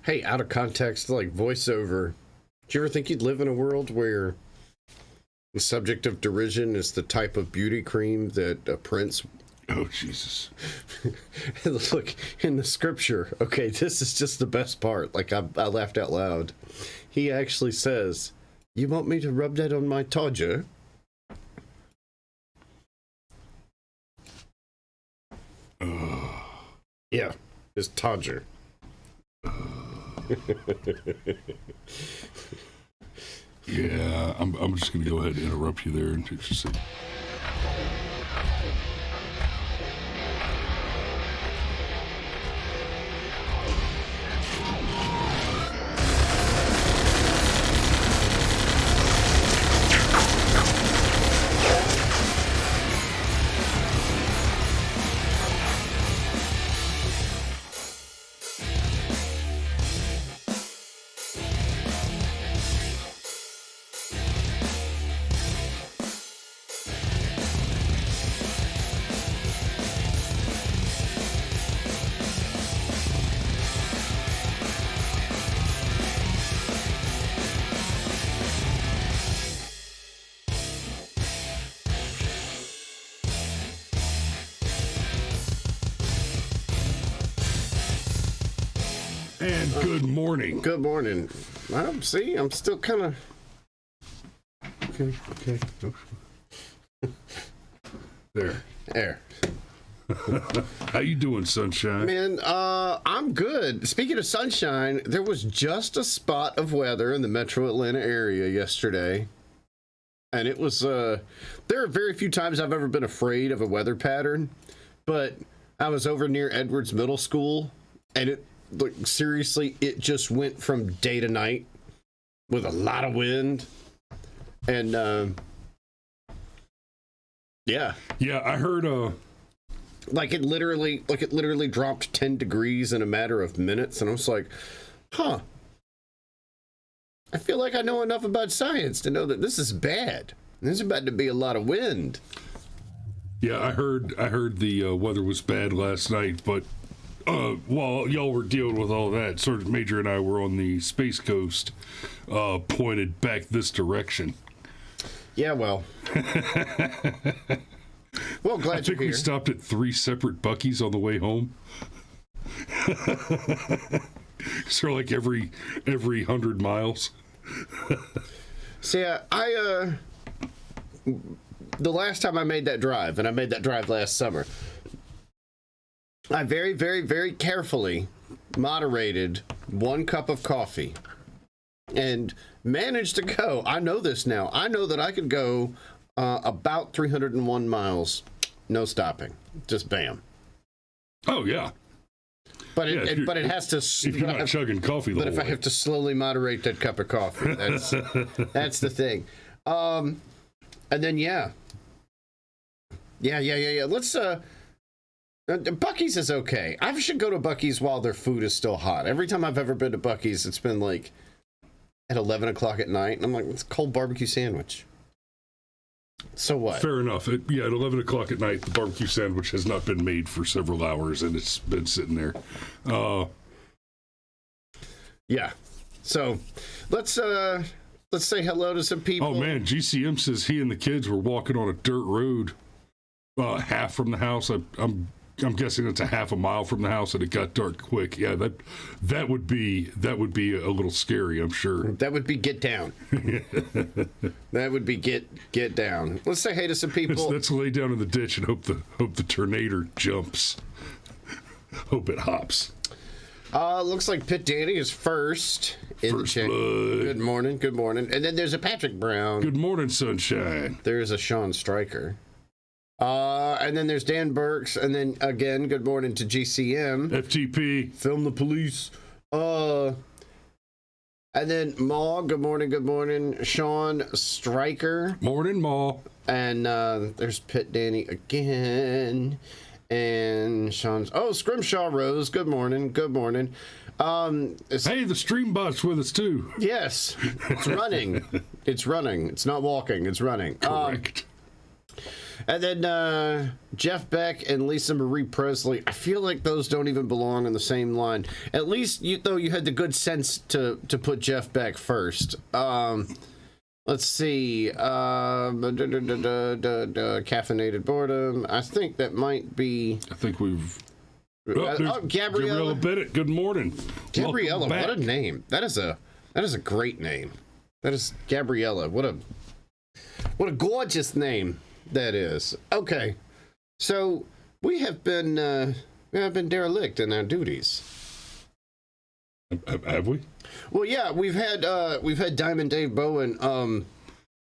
Hey, out of context, like voiceover. Do you ever think you'd live in a world where the subject of derision is the type of beauty cream that a prince... Oh, Jesus. Look, in the scripture, okay, this is just the best part. Like, I laughed out loud. He actually says, "You want me to rub that on my todger?" Yeah, his todger. Yeah, I'm just going to go ahead and interrupt you there and just say... And good morning. Good morning. Well, see, I'm still kind of... Okay. There. How you doing, sunshine? Man, I'm good. Speaking of sunshine, there was just a spot of weather in the metro Atlanta area yesterday. And it was, there are very few times I've ever been afraid of a weather pattern, but I was over near Edwards Middle School, and it, like, seriously, it just went from day to night with a lot of wind. And, yeah, I heard, like it literally dropped 10 degrees in a matter of minutes. And I was like, I feel like I know enough about science to know that this is bad. There's about to be a lot of wind. Yeah, I heard the weather was bad last night, but while y'all were dealing with all that, Sergeant Major and I were on the Space Coast, pointed back this direction. Yeah, well. Well, glad I think you're here. we stopped at 3 separate Buc-ee's on the way home. So like every 100 miles. See, the last time I made that drive, and I made that drive last summer, I very, very, very carefully moderated 1 cup of coffee and managed to go. I know this now. I know that I could go about 301 miles, no stopping. Just bam. Oh, yeah. But it has to. If you're not chugging coffee, but if I have to slowly moderate that cup of coffee, that's the thing. And then yeah. Let's Buc-ee's is okay. I should go to Buc-ee's while their food is still hot. Every time I've ever been to Buc-ee's, it's been like at 11 o'clock at night, and I'm like, it's a cold barbecue sandwich. So what? Fair enough. At 11 o'clock at night, the barbecue sandwich has not been made for several hours, and it's been sitting there. Yeah. So let's say hello to some people. Oh, man. GCM says he and the kids were walking on a dirt road half from the house. I'm guessing it's a half a mile from the house, and it got dark quick. Yeah, that would be a little scary, I'm sure. That would be get down. That would be get down. Let's say hey to some people. Let's lay down in the ditch and hope the tornado jumps. Hope it hops. Looks like Pit Danny is first in the chat. Good morning. And then there's a Patrick Brown. Good morning, sunshine. There's a Sean Stryker. And then there's Dan Burks, and then again, good morning to GCM. FTP. Film the police. And then Ma, good morning. Sean Stryker. Morning, Ma. And there's Pit Danny again. And Sean's, Scrimshaw Rose, good morning. Hey, the stream bot's with us too. Yes, it's running. It's not walking, it's running. Correct. And then Jeff Beck and Lisa Marie Presley. I feel like those don't even belong on the same line. At least, you had the good sense to put Jeff Beck first. Let's see. Caffeinated boredom. I think that might be. I think we've. Gabriella Bennett. Good morning, Gabriella. What a name! That is a great name. That is Gabriella. What a gorgeous name that is. Okay, so we have been derelict in our duties. Have we? Well, yeah, we've had Diamond Dave Bowen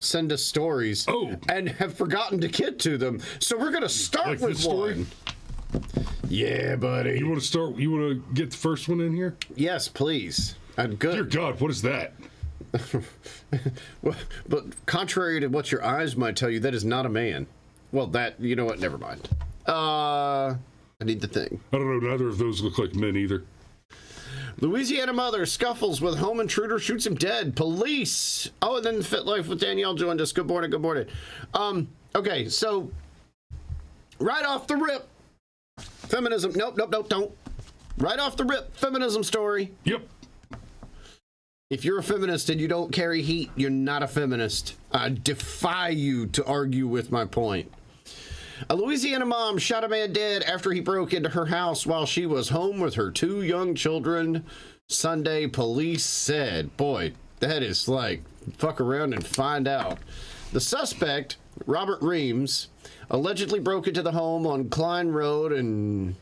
send us stories, and have forgotten to get to them. So we're gonna start with one. Yeah, buddy. You want to start? You want to get the first one in here? Yes, please. I'm good. Dear God, what is that? Well, but contrary to what your eyes might tell you, that is not a man. Well, you know what? Never mind. I need the thing. I don't know. Neither of those look like men either. Louisiana mother scuffles with home intruder, shoots him dead. Police. Oh, and then Fit Life with Danielle joined us. Good morning. Good morning. Okay, so right off the rip, feminism. Nope, don't. Right off the rip, feminism story. Yep. If you're a feminist and you don't carry heat, you're not a feminist. I defy you to argue with my point. A Louisiana mom shot a man dead after he broke into her house while she was home with her 2 young children. Sunday, police said. Boy, that is like, fuck around and find out. The suspect, Robert Reams, allegedly broke into the home on Klein Road in,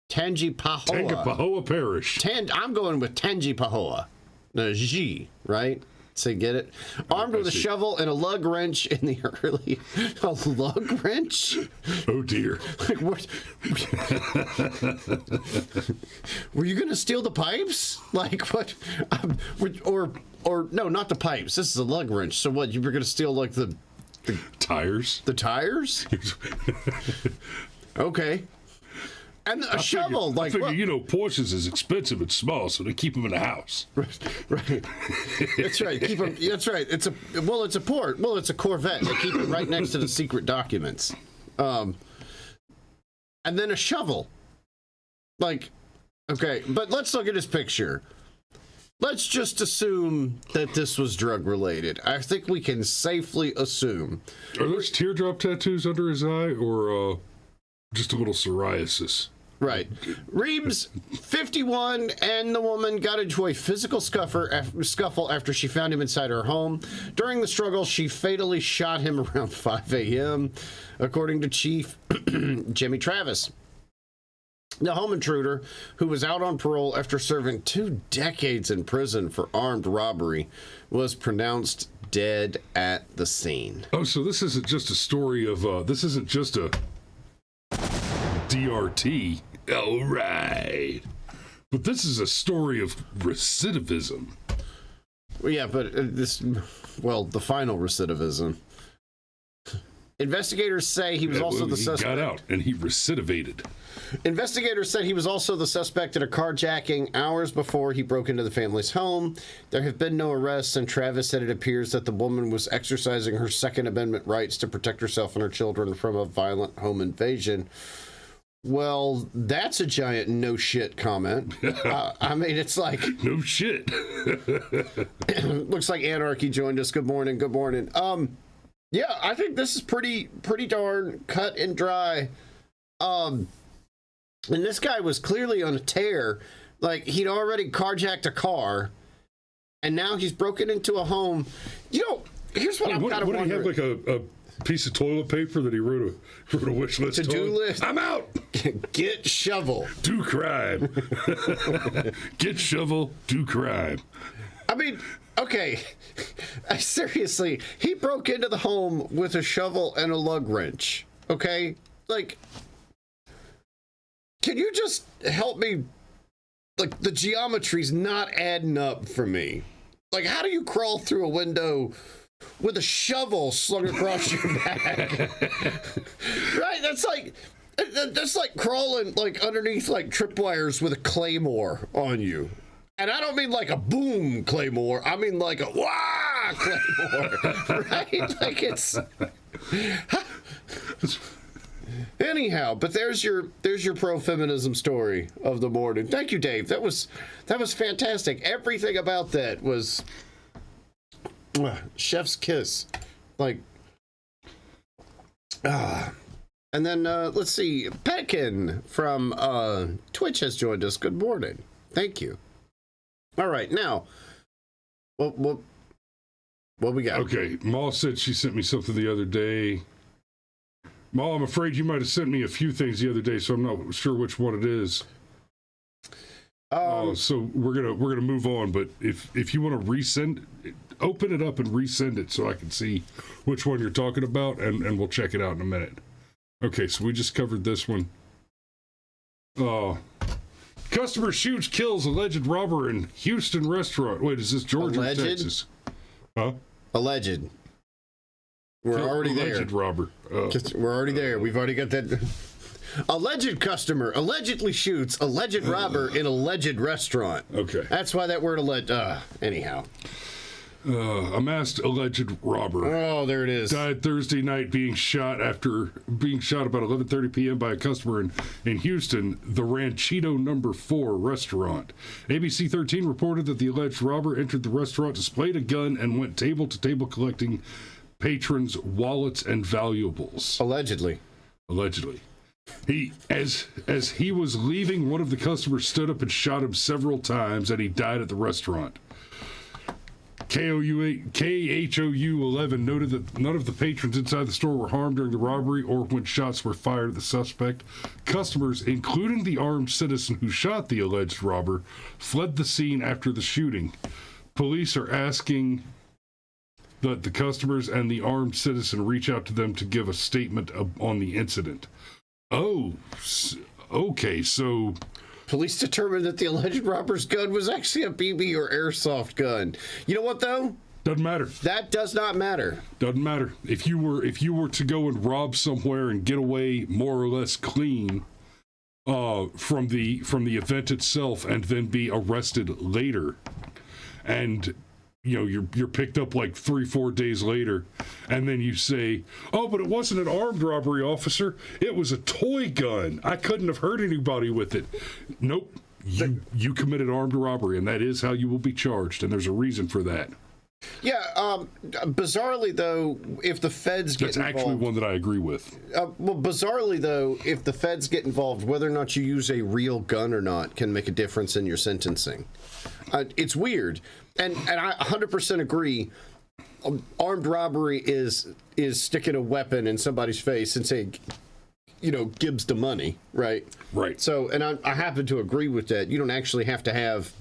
Tangipahoa Parish. I'm going with Tangipahoa. G, right? So get it? Armed with a shovel and a lug wrench in the early... A lug wrench? Oh, dear. Like, what? Were you going to steal the pipes? Like, what? Or no, not the pipes. This is a lug wrench. So what, you were going to steal, like, the tires? The tires? Okay. And a shovel, I figure, Porsches is expensive and small, so they keep them in the house. Right. That's right. Keep them. That's right. It's a Corvette. They keep it right next to the secret documents. And then a shovel. Like, okay, but let's look at his picture. Let's just assume that this was drug related. I think we can safely assume. Are those teardrop tattoos under his eye, or just a little psoriasis? Right. Reeves, 51, and the woman got into a physical scuffle after she found him inside her home. During the struggle, she fatally shot him around 5 a.m., according to Chief Jimmy Travis. The home intruder, who was out on parole after serving 2 decades in prison for armed robbery, was pronounced dead at the scene. Oh, so this isn't just a story of, this isn't just a DRT. All right. But this is a story of recidivism. Well, yeah, but the final recidivism. Investigators say he was also the suspect. He got out and he recidivated. Investigators said he was also the suspect in a carjacking hours before he broke into the family's home. There have been no arrests, and Travis said it appears that the woman was exercising her Second Amendment rights to protect herself and her children from a violent home invasion. Well, that's a giant no shit comment. I mean, it's like no shit. Looks like Anarchy joined us. Good morning. Good morning. Yeah, I think this is pretty darn cut and dry. And this guy was clearly on a tear. Like, he'd already carjacked a car, and now he's broken into a home. Here's what I'm kind of wondering. What do you have, like a piece of toilet paper that he wrote a wish list to-do list? I'm out. Get shovel. Do crime. Get shovel. Do crime. I mean, okay. Seriously, he broke into the home with a shovel and a lug wrench. Okay? Like, can you just help me? Like, the geometry's not adding up for me. Like, how do you crawl through a window with a shovel slung across your back? Right? That's like crawling like underneath like tripwires with a claymore on you. And I don't mean like a boom claymore. I mean like a wah claymore. Right? Like Anyhow, but there's your pro-feminism story of the morning. Thank you, Dave. That was fantastic. Everything about that was chef's kiss. Like, and then let's see, Petkin from Twitch has joined us. Good morning. Thank you. All right, now, what we got? Okay, Ma said she sent me something the other day. Ma, I'm afraid you might have sent me a few things the other day, so I'm not sure which one it is. So we're gonna move on. But if you want to resend, open it up and resend it so I can see which one you're talking about, and we'll check it out in a minute. Okay, so we just covered this one. Customer shoots, kills alleged robber in Houston restaurant. Wait, is this Georgia or Texas? Huh? Alleged. We're already there. Alleged robber. We're already there. We've already got that. Alleged customer allegedly shoots alleged robber in alleged restaurant. Okay. That's why that word alleged. Anyhow. A masked alleged robber. Oh, there it is. Died Thursday night about 11:30 p.m. by a customer in Houston, the Ranchito No. 4 restaurant. ABC 13 reported that the alleged robber entered the restaurant, displayed a gun, and went table to table collecting patrons' wallets and valuables. Allegedly. He, as he was leaving, one of the customers stood up and shot him several times, and he died at the restaurant. KHOU 11 noted that none of the patrons inside the store were harmed during the robbery or when shots were fired at the suspect. Customers, including the armed citizen who shot the alleged robber, fled the scene after the shooting. Police are asking that the customers and the armed citizen reach out to them to give a statement on the incident. Oh, okay, so... Police determined that the alleged robber's gun was actually a BB or airsoft gun. You know what, though? Doesn't matter. That does not matter. Doesn't matter. If you were to go and rob somewhere and get away more or less clean from the event itself, and then be arrested later, and you're picked up like 3-4 days later, and then you say, oh, but it wasn't an armed robbery, officer. It was a toy gun. I couldn't have hurt anybody with it. Nope. You committed armed robbery, and that is how you will be charged, and there's a reason for that. Yeah, bizarrely, though, if the feds get involved... That's actually one that I agree with. Well, bizarrely, though, if the feds get involved, whether or not you use a real gun or not can make a difference in your sentencing. It's weird. And I 100% agree. Armed robbery is sticking a weapon in somebody's face and saying, Gibbs the money, right? Right. So, and I happen to agree with that. You don't actually have to have,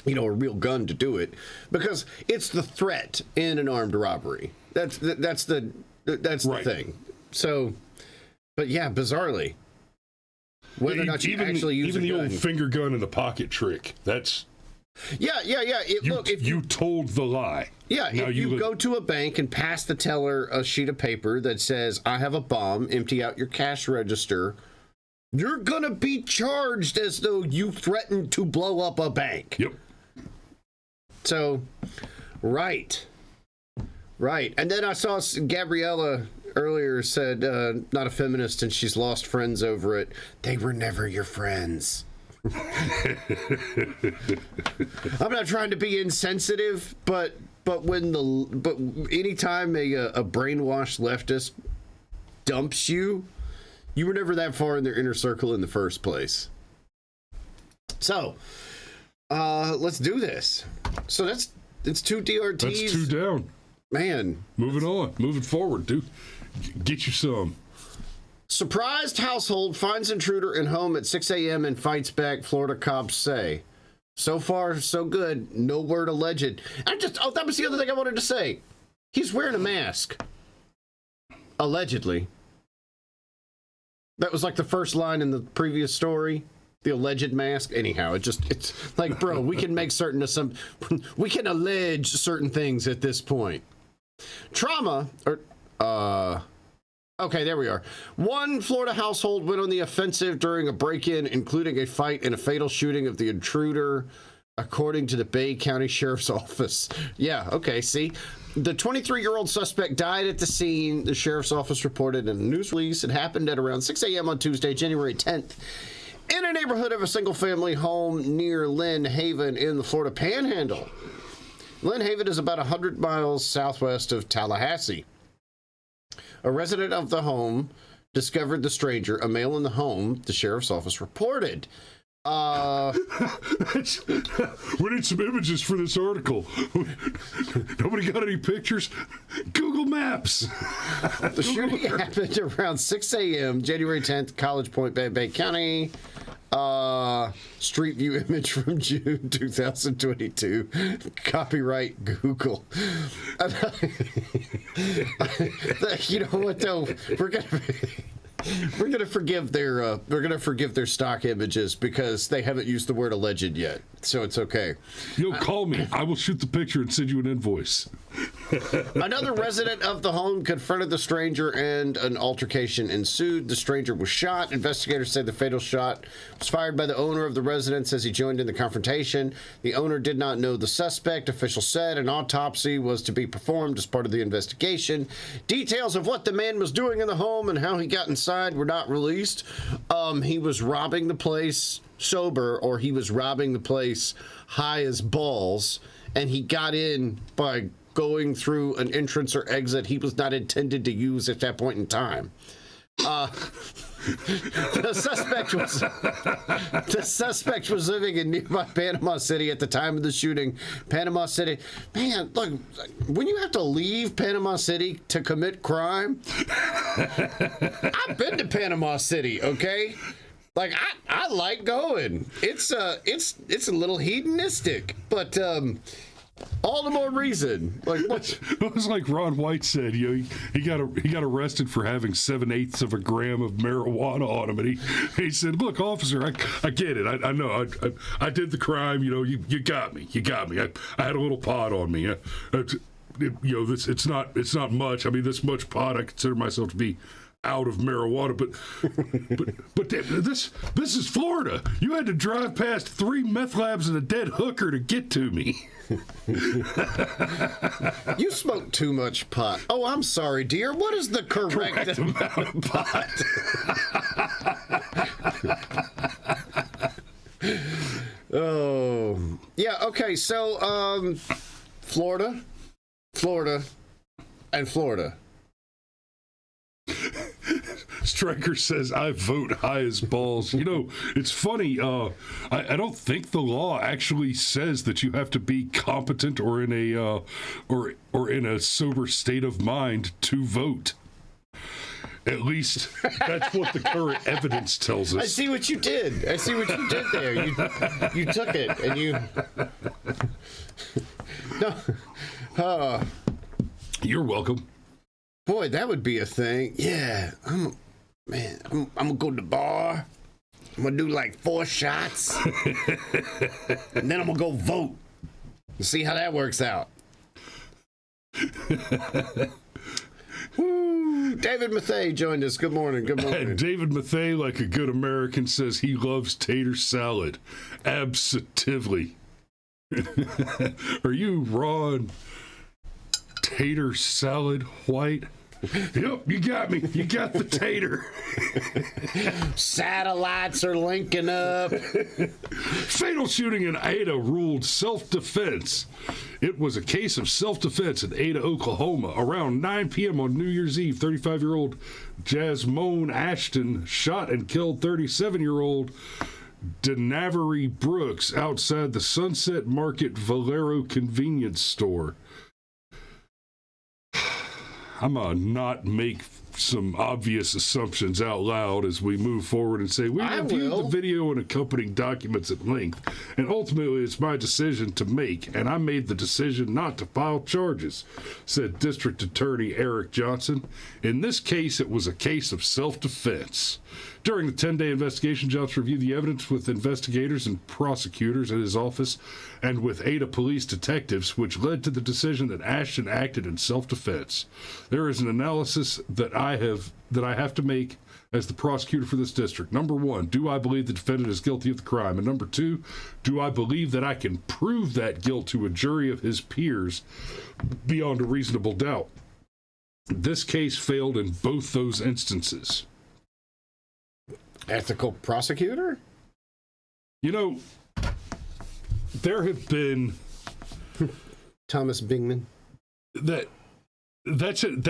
a real gun to do it, because it's the threat in an armed robbery. That's the thing. So, but yeah, bizarrely, whether or not you actually use even a gun. Old finger gun in the pocket trick. That's. Yeah. If you told the lie. Yeah, if you go to a bank and pass the teller a sheet of paper that says, I have a bomb, empty out your cash register, you're going to be charged as though you threatened to blow up a bank. Yep. So, right. And then I saw Gabriella earlier said, not a feminist, and she's lost friends over it. They were never your friends. I'm not trying to be insensitive, but anytime a brainwashed leftist dumps you were never that far in their inner circle in the first place. So, let's do this. So it's 2 DRTs. That's 2 down. Man. Moving on. Moving forward, dude. Get you some. Surprised household finds intruder in home at 6 a.m. and fights back, Florida cops say. So far, so good. No word alleged. That was the other thing I wanted to say. He's wearing a mask. Allegedly. That was like the first line in the previous story. The alleged mask. Anyhow, it's like, bro, we can make we can allege certain things at this point. Okay, there we are. One Florida household went on the offensive during a break-in, including a fight and a fatal shooting of the intruder. according to the Bay County Sheriff's Office. Yeah, okay, see? The 23-year-old suspect died at the scene, the Sheriff's Office reported in a news release. It happened at around 6 a.m. on Tuesday, January 10th, in a neighborhood of a single-family home near Lynn Haven in the Florida Panhandle. Lynn Haven is about 100 miles southwest of Tallahassee. A resident of the home discovered the stranger, a male in the home, the Sheriff's Office reported. We need some images for this article. Nobody got any pictures? Google Maps. The shooting happened around 6 a.m., January 10th, College Point, Bay County. Street view image from June 2022. Copyright Google. You know what though? We're gonna forgive their stock images because they haven't used the word alleged yet, so it's okay. You'll call me. I will shoot the picture and send you an invoice. Another resident of the home confronted the stranger and an altercation ensued. The stranger was shot. Investigators say the fatal shot was fired by the owner of the residence as he joined in the confrontation. The owner did not know the suspect. Officials said an autopsy was to be performed as part of the investigation. Details of what the man was doing in the home and how he got inside were not released. He was robbing the place sober, or he was robbing the place high as balls, and he got in by going through an entrance or exit he was not intended to use at that point in time. The suspect was living in nearby Panama City at the time of the shooting. Panama City, man, look, when you have to leave Panama City to commit crime, I've been to Panama City, okay? Like I like going. It's a little hedonistic, but all the more reason. Like what? It was like Ron White said. You know, he got arrested for having 7/8 of a gram of marijuana on him, and he said, "Look, officer, I get it. I know. I did the crime. You know, you got me. You got me. I had a little pot on me. You know, it's not much. I mean, this much pot, I consider myself to be out of marijuana, but this is Florida. You had to drive past 3 meth labs and a dead hooker to get to me." You smoke too much pot. Oh, I'm sorry, dear. What is the correct amount of pot? Oh, yeah. Okay, so Florida, and Florida. Stryker says, "I vote high as balls." You know, it's funny. I don't think the law actually says that you have to be competent or in a or in a sober state of mind to vote. At least that's what the current evidence tells us. I see what you did. There. You took it and you. No. You're welcome. Boy, that would be a thing. Yeah, I'm gonna go to the bar. I'm gonna do like 4 shots, and then I'm gonna go vote and see how that works out. Woo! David Mathey joined us. Good morning. Good morning. David Mathey, like a good American, says he loves tater salad. Absolutely. Are you raw and tater salad white? Yep, you got me. You got the tater. Satellites are linking up. Fatal shooting in Ada ruled self-defense. It was a case of self-defense in Ada, Oklahoma. Around 9 p.m. on New Year's Eve, 35-year-old Jasmine Ashton shot and killed 37-year-old Denavery Brooks outside the Sunset Market Valero convenience store. I'm going to not make some obvious assumptions out loud as we move forward and say, we reviewed the video and accompanying documents at length, and ultimately it's my decision to make, and I made the decision not to file charges, said District Attorney Eric Johnson. In this case, it was a case of self-defense. During the 10-day investigation, Johnson reviewed the evidence with investigators and prosecutors at his office and with Ada police detectives, which led to the decision that Ashton acted in self-defense. There is an analysis that I have to make as the prosecutor for this district. Number one, do I believe the defendant is guilty of the crime? And number two, do I believe that I can prove that guilt to a jury of his peers beyond a reasonable doubt? This case failed in both those instances. Ethical prosecutor? You know, there have been... Thomas Bingman? That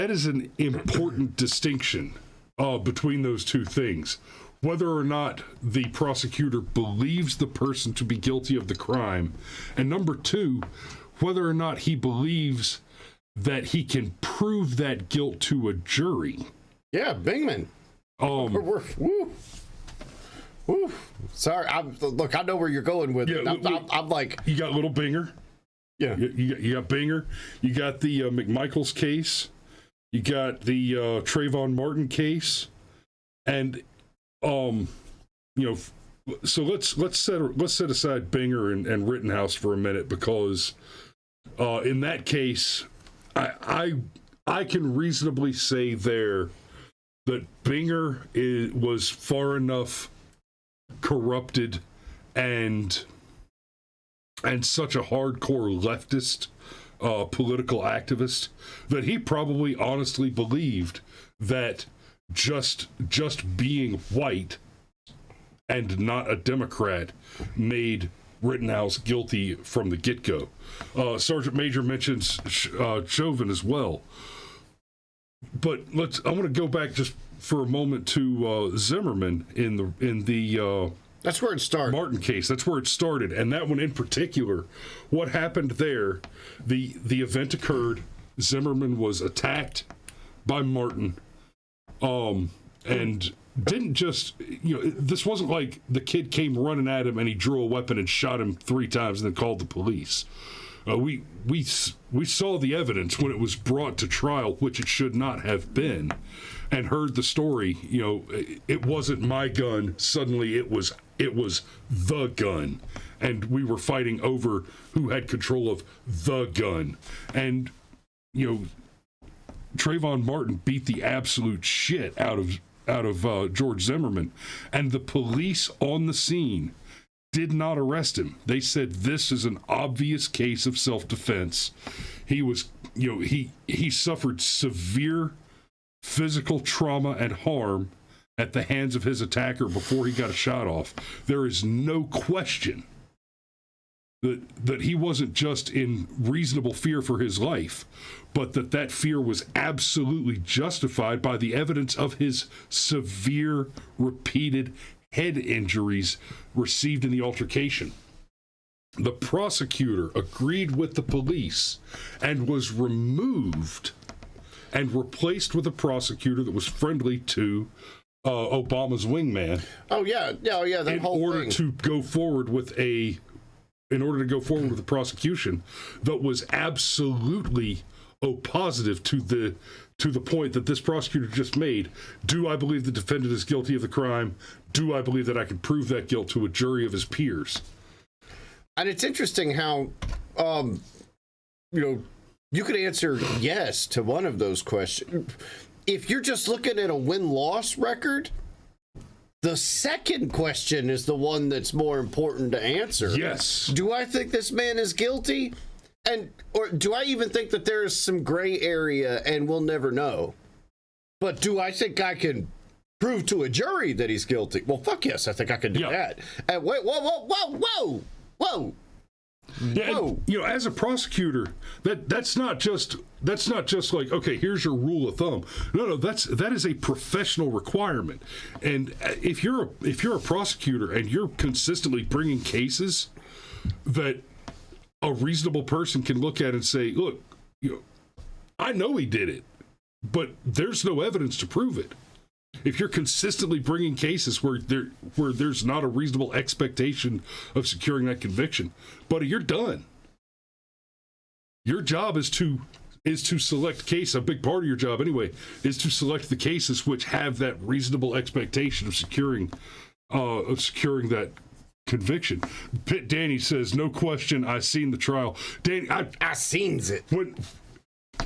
is an important distinction between those two things. Whether or not the prosecutor believes the person to be guilty of the crime, and number two, whether or not he believes that he can prove that guilt to a jury. Yeah, Bingman. Woo. Sorry, look, I know where you're going with it. I'm like... You got little Binger. Yeah. You got Binger. You got the McMichaels case. You got the Trayvon Martin case. And, so let's set aside Binger and Rittenhouse for a minute, because in that case, I can reasonably say there that Binger was far enough corrupted and such a hardcore leftist political activist that he probably honestly believed that just being white and not a Democrat made Rittenhouse guilty from the get-go. Sergeant Major mentions Chauvin as well. But I want to go back just for a moment to Zimmerman in the that's where it started. Martin case. That's where it started. And that one in particular, what happened there, the event occurred. Zimmerman was attacked by Martin. And didn't just, this wasn't like the kid came running at him and he drew a weapon and shot him 3 times and then called the police. We saw the evidence when it was brought to trial, which it should not have been, and heard the story. It wasn't my gun. Suddenly it was the gun, and we were fighting over who had control of the gun. And Trayvon Martin beat the absolute shit out of George Zimmerman, and the police on the scene did not arrest him. They said this is an obvious case of self-defense. He was, he suffered severe physical trauma and harm at the hands of his attacker before he got a shot off. There is no question that he wasn't just in reasonable fear for his life, but that fear was absolutely justified by the evidence of his severe, repeated head injuries received in the altercation. The prosecutor agreed with the police and was removed and replaced with a prosecutor that was friendly to Obama's wingman. Oh yeah, that whole thing. In order to go forward with the prosecution that was absolutely positive to the point that this prosecutor just made. Do I believe the defendant is guilty of the crime? Do I believe that I can prove that guilt to a jury of his peers? And it's interesting how, you could answer yes to one of those questions. If you're just looking at a win-loss record, the second question is the one that's more important to answer. Yes. Do I think this man is guilty? Or do I even think that there is some gray area and we'll never know? But do I think I can prove to a jury that he's guilty? Well, fuck yes, I think I can do that. And wait, whoa. Yeah, and, as a prosecutor, that's not just like, okay, here's your rule of thumb. No, that is a professional requirement. And if you're a prosecutor and you're consistently bringing cases that a reasonable person can look at and say, look, I know he did it, but there's no evidence to prove it. If you're consistently bringing cases where there's not a reasonable expectation of securing that conviction, buddy, you're done. Your job is to select case. A big part of your job, anyway, is to select the cases which have that reasonable expectation of securing that conviction. Danny says, no question, I seen the trial. Danny, I seen it.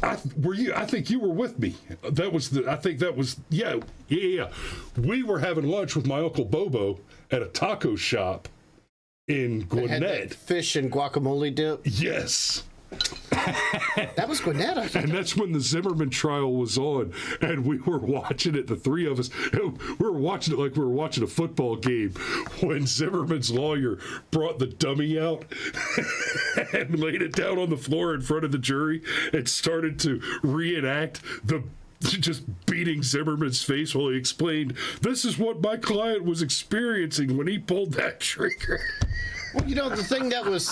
I I think you were with me. Yeah. We were having lunch with my Uncle Bobo at a taco shop in Gwinnett. Fish and guacamole dip. Yes. That was Gwinnett, I think. And that's when the Zimmerman trial was on, and we were watching it, the three of us. We were watching it like we were watching a football game when Zimmerman's lawyer brought the dummy out and laid it down on the floor in front of the jury and started to reenact just beating Zimmerman's face while he explained, this is what my client was experiencing when he pulled that trigger. Well, the thing that was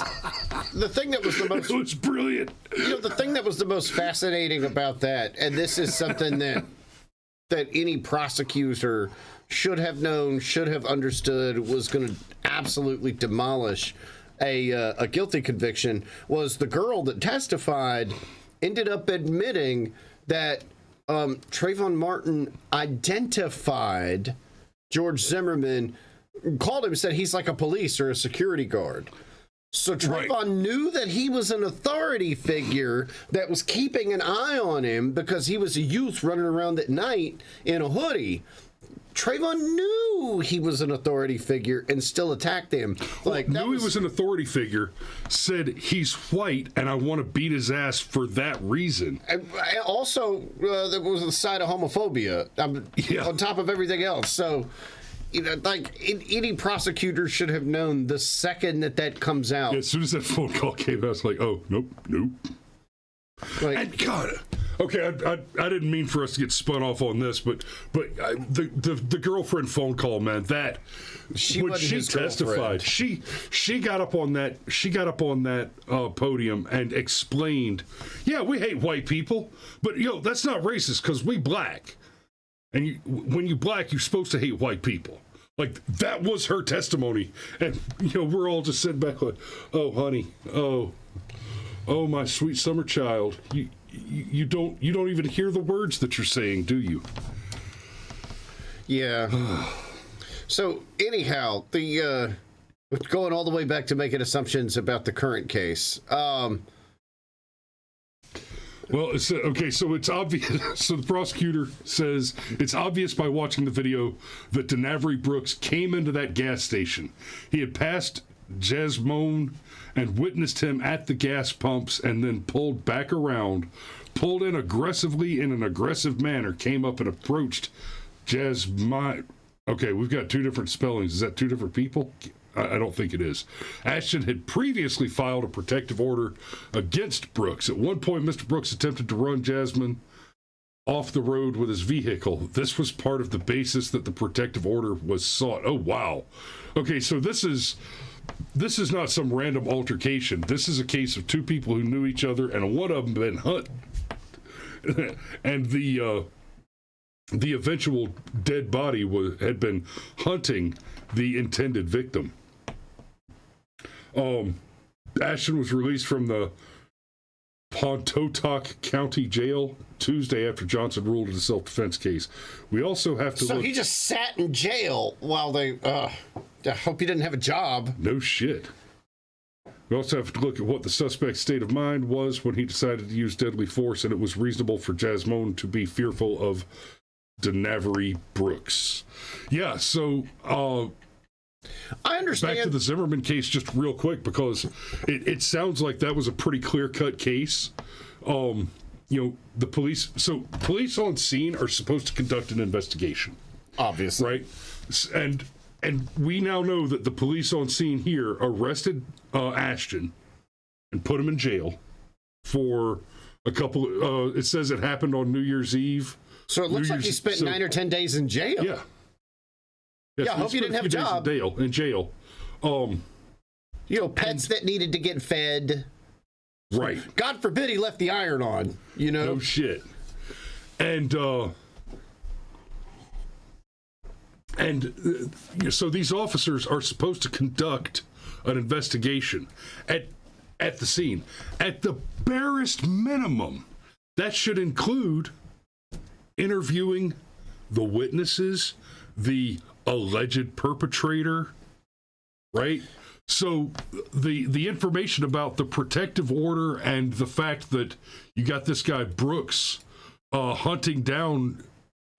the most... It was brilliant. The thing that was the most fascinating about that, and this is something that any prosecutor should have known, should have understood, was going to absolutely demolish a guilty conviction, was the girl that testified ended up admitting that Trayvon Martin identified George Zimmerman, called him, said he's like a police or a security guard. So Trayvon knew that he was an authority figure that was keeping an eye on him because he was a youth running around at night in a hoodie. Trayvon knew he was an authority figure and still attacked him. He was an authority figure, said he's white and I want to beat his ass for that reason. Also, there was the side of homophobia on top of everything else. So, any prosecutor should have known the second that comes out. Yeah, as soon as that phone call came out, I was like, oh, nope. And God, okay, I didn't mean for us to get spun off on this, but the girlfriend phone call, man, that when she testified, she got up on that podium and explained, yeah, we hate white people, but that's not racist because we black. And when you black, you're supposed to hate white people. Like, that was her testimony. And, we're all just sitting back like, oh, honey, oh, my sweet summer child. You don't even hear the words that you're saying, do you? Yeah. So, anyhow, going all the way back to making assumptions about the current case. Well, okay, so it's obvious. So the prosecutor says it's obvious by watching the video that Denavry Brooks came into that gas station. He had passed Jasmine and witnessed him at the gas pumps and then pulled back around, pulled in aggressively in an aggressive manner, came up and approached Jasmine. Okay, we've got two different spellings. Is that two different people? I don't think it is. Ashton had previously filed a protective order against Brooks. At one point, Mr. Brooks attempted to run Jasmine off the road with his vehicle. This was part of the basis that the protective order was sought. Oh, wow. Okay, so this is not some random altercation. This is a case of two people who knew each other, and one of them been hunted. And the eventual dead body had been hunting the intended victim. Ashton was released from the Pontotoc County Jail Tuesday after Johnson ruled it a self-defense case. We also have to he just sat in jail while they... I hope he didn't have a job. No shit. We also have to look at what the suspect's state of mind was when he decided to use deadly force, and it was reasonable for Jasmine to be fearful of Denavry Brooks. Yeah, so... I understand. Back to the Zimmerman case just real quick, because it sounds like that was a pretty clear-cut case. The police on scene are supposed to conduct an investigation. Obviously. Right? And we now know that the police on scene here arrested Ashton and put him in jail for a couple... it says it happened on New Year's Eve. So it looks like he spent 9 or 10 days in jail. Yeah. Yes, I hope you didn't have a job. In jail. Pets that needed to get fed. Right. God forbid he left the iron on, No shit. And so these officers are supposed to conduct an investigation at the scene. At the barest minimum, that should include interviewing the witnesses, the alleged perpetrator, right? So the information about the protective order and the fact that you got this guy Brooks hunting down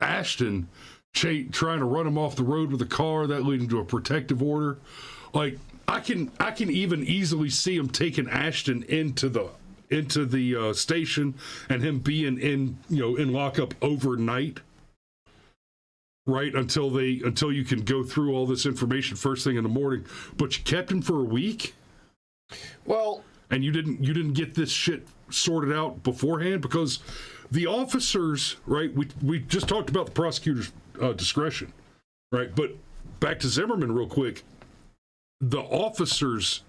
Ashton, trying to run him off the road with a car, that leading to a protective order. Like, I can even easily see him taking Ashton into the station and him being in lockup overnight. Right, until you can go through all this information first thing in the morning, but you kept him for a week. Well, and you didn't get this shit sorted out beforehand, because the officers, right? We just talked about the prosecutor's discretion, right? But back to Zimmerman real quick. The officers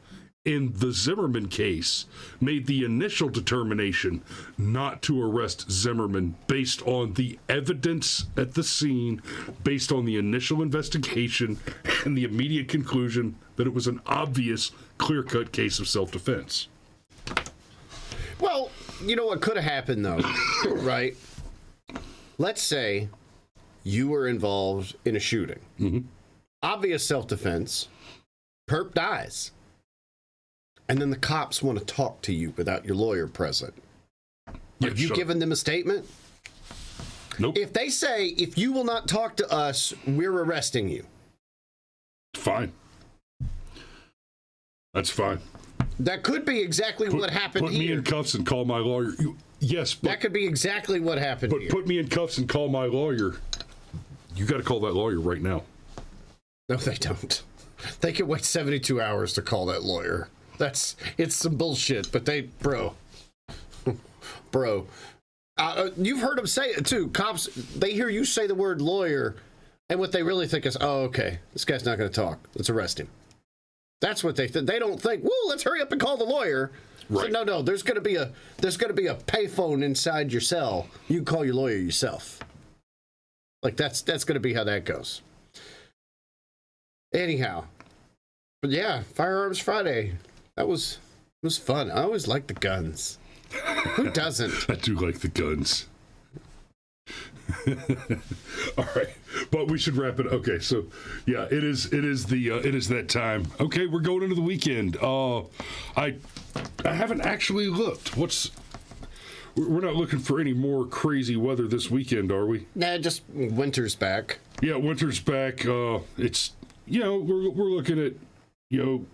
in the Zimmerman case made the initial determination not to arrest Zimmerman based on the evidence at the scene, based on the initial investigation, and the immediate conclusion that it was an obvious, clear-cut case of self-defense. Well, you know what could have happened, though, right? Let's say you were involved in a shooting. Mm-hmm. Obvious self-defense. Perp dies. And then the cops want to talk to you without your lawyer present. Have you given them a statement? Nope. If they say, if you will not talk to us, we're arresting you. Fine. That's fine. That could be exactly what happened here. Put me in cuffs and call my lawyer. Yes, but... That could be exactly what happened here. But put me in cuffs and call my lawyer. You got to call that lawyer right now. No, they don't. They can wait 72 hours to call that lawyer. It's some bullshit, but bro, you've heard them say it too. Cops, they hear you say the word lawyer, and what they really think is, oh, okay, this guy's not going to talk. Let's arrest him. That's what they think. They don't think, whoa, let's hurry up and call the lawyer. Right. So, no, there's going to be a payphone inside your cell. You can call your lawyer yourself. Like that's going to be how that goes. Anyhow, but yeah, Firearms Friday. That was fun. I always like the guns. Who doesn't? I do like the guns. All right, but we should wrap it. Okay, so yeah, it is that time. Okay, we're going into the weekend. I haven't actually looked. We're not looking for any more crazy weather this weekend, are we? Nah, just winter's back. Yeah, winter's back. It's we're looking at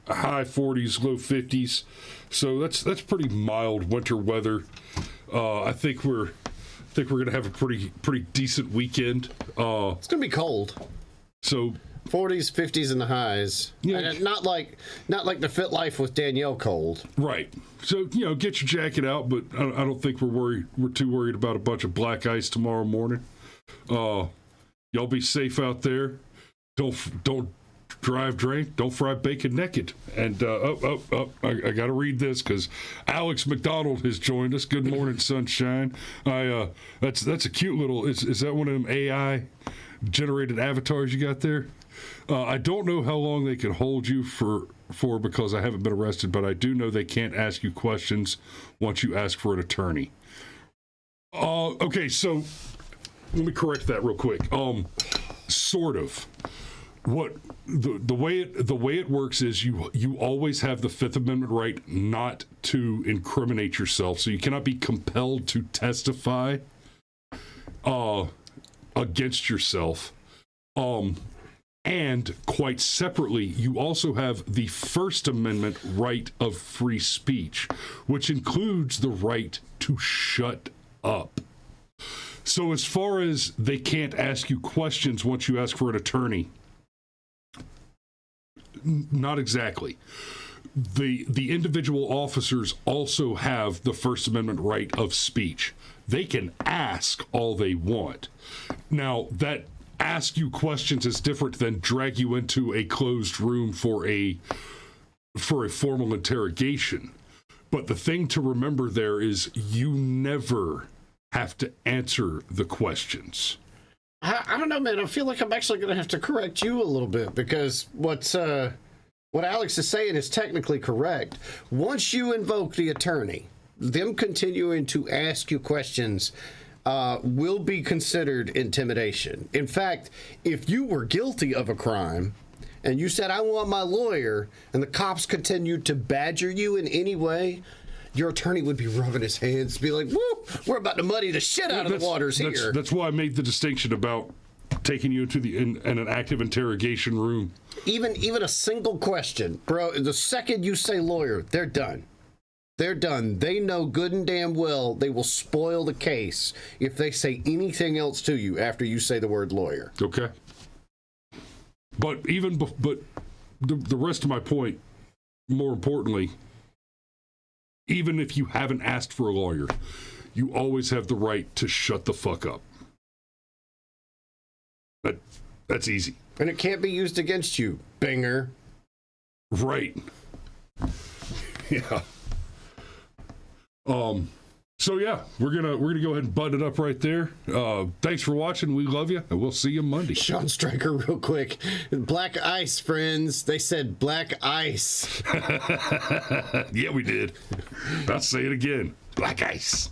high 40s, low 50s. So that's pretty mild winter weather. I think we're gonna have a pretty decent weekend. It's gonna be cold. So 40s, 50s, and the highs. Yeah, and not like the Fit Life with Danielle cold. Right. So get your jacket out, but I don't think we're too worried about a bunch of black ice tomorrow morning. Y'all be safe out there. Don't drive drink, don't fry bacon naked. And I gotta read this because Alex McDonald has joined us. Good morning, sunshine. That's a cute little, is that one of them AI generated avatars you got there? I don't know how long they can hold you for because I haven't been arrested, but I do know they can't ask you questions once you ask for an attorney. Okay, so let me correct that real quick. Sort of. What the way it works is you always have the Fifth Amendment right not to incriminate yourself, so you cannot be compelled to testify against yourself. And quite separately, you also have the First Amendment right of free speech, which includes the right to shut up. So as far as they can't ask you questions once you ask for an attorney, not exactly. The individual officers also have the First Amendment right of speech. They can ask all they want. Now, that ask you questions is different than drag you into a closed room for a formal interrogation. But the thing to remember there is you never have to answer the questions. I don't know, man. I feel like I'm actually going to have to correct you a little bit because what Alex is saying is technically correct. Once you invoke the attorney, them continuing to ask you questions will be considered intimidation. In fact, if you were guilty of a crime and you said, I want my lawyer, and the cops continued to badger you in any way, your attorney would be rubbing his hands, be like, woo, we're about to muddy the shit out of the waters here. That's why I made the distinction about taking you into in an active interrogation room. Even a single question, bro, the second you say lawyer, they're done. They're done. They know good and damn well they will spoil the case if they say anything else to you after you say the word lawyer. Okay. But the rest of my point, more importantly, even if you haven't asked for a lawyer, you always have the right to shut the fuck up. That's easy. And it can't be used against you, Binger. Right. Yeah. So yeah, we're gonna go ahead and button it up right there. Thanks for watching. We love you, and we'll see you Monday. Sean Stryker, real quick. Black ice, friends. They said black ice. Yeah, we did. I'll say it again. Black ice.